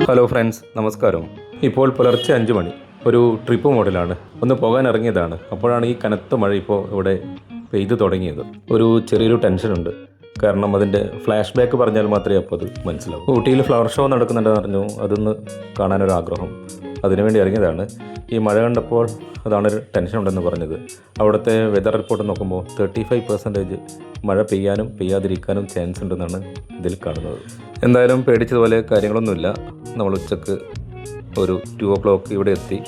Hello friends, നമസ്കാരം. ഇപ്പോൾ പുലർച്ചെ 5 മണി. ഒരു ട്രിപ്പ് മോഡലാണ്. ഒന്ന് പോകാൻ ഇറങ്ങിയതാണ്. അപ്പോഴാണ് ഈ കനത്ത മഴ ഇപ്പോൾ ഇവിടെ പെയ്തു തുടങ്ങിയത്. ഒരു ചെറിയൊരു ടെൻഷനുണ്ട്. കാരണം അതിൻ്റെ ഫ്ലാഷ് ബാക്ക് പറഞ്ഞാൽ മാത്രമേ അപ്പോൾ അത് മനസ്സിലാവും. ഊട്ടിയിൽ ഫ്ലവർ ഷോ നടക്കുന്നുണ്ടെന്ന് പറഞ്ഞു. അതൊന്ന് കാണാനൊരാഗ്രഹം. അതിനുവേണ്ടി ഇറങ്ങിയതാണ്. ഈ മഴ കണ്ടപ്പോൾ അതാണൊരു ടെൻഷൻ ഉണ്ടെന്ന് പറഞ്ഞത്. അവിടുത്തെ വെതർ റിപ്പോർട്ട് നോക്കുമ്പോൾ 35% മഴ പെയ്യാനും പെയ്യാതിരിക്കാനും ചാൻസ് ഉണ്ടെന്നാണ് ഇതിൽ കാണുന്നത്. എന്തായാലും പേടിച്ചതുപോലെ കാര്യങ്ങളൊന്നുമില്ല. നമ്മൾ ഉച്ചക്ക് ഒരു 2 o'clock ഇവിടെ എത്തി.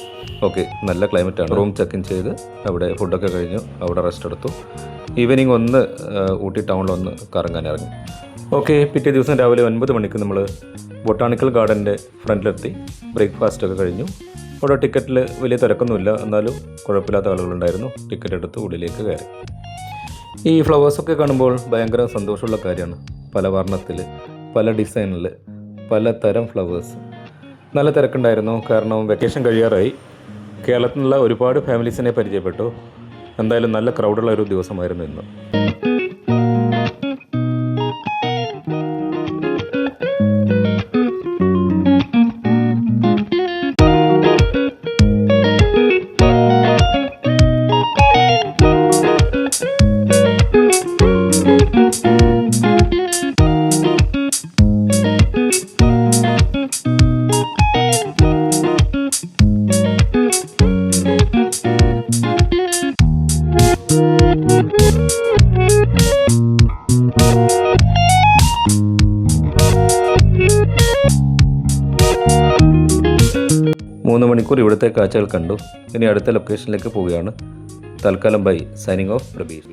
ഓക്കെ, നല്ല ക്ലൈമറ്റാണ്. റൂം ചെക്ക് ഇൻ ചെയ്ത് അവിടെ ഫുഡൊക്കെ കഴിഞ്ഞു. അവിടെ റെസ്റ്റ് എടുത്തു. ഈവനിങ് ഒന്ന് ഊട്ടി ടൗണിലൊന്ന് കറങ്ങാൻ ഇറങ്ങി. ഓക്കെ, പിറ്റേ ദിവസം രാവിലെ 9 മണിക്ക് നമ്മൾ ബൊട്ടാണിക്കൽ ഗാർഡൻ്റെ ഫ്രണ്ടിലെത്തി. ബ്രേക്ക്ഫാസ്റ്റൊക്കെ കഴിഞ്ഞു. അവിടെ ടിക്കറ്റിൽ വലിയ തിരക്കൊന്നുമില്ല, എന്നാലും കുഴപ്പമില്ലാത്ത ആളുകളുണ്ടായിരുന്നു. ടിക്കറ്റ് എടുത്ത് ഉള്ളിലേക്ക് കയറി. ഈ ഫ്ലവേഴ്സൊക്കെ കാണുമ്പോൾ ഭയങ്കര സന്തോഷമുള്ള കാര്യമാണ്. പല വർണ്ണത്തിൽ, പല ഡിസൈനിൽ, പല തരം ഫ്ലവേഴ്സ്. നല്ല തിരക്കുണ്ടായിരുന്നു. കാരണം വെക്കേഷൻ കഴിയാറായി. കേരളത്തിൽ നിന്നുള്ള ഒരുപാട് ഫാമിലീസിനെ പരിചയപ്പെട്ടു. എന്തായാലും നല്ല ക്രൗഡുള്ള ഒരു ദിവസമായിരുന്നു ഇന്ന്. മൂന്ന് മണിക്കൂർ ഇവിടുത്തെ കാഴ്ചകൾ കണ്ടു. ഇനി അടുത്ത ലൊക്കേഷനിലേക്ക് പോവുകയാണ്. തൽക്കാലം ബൈ. Signing off Prabir.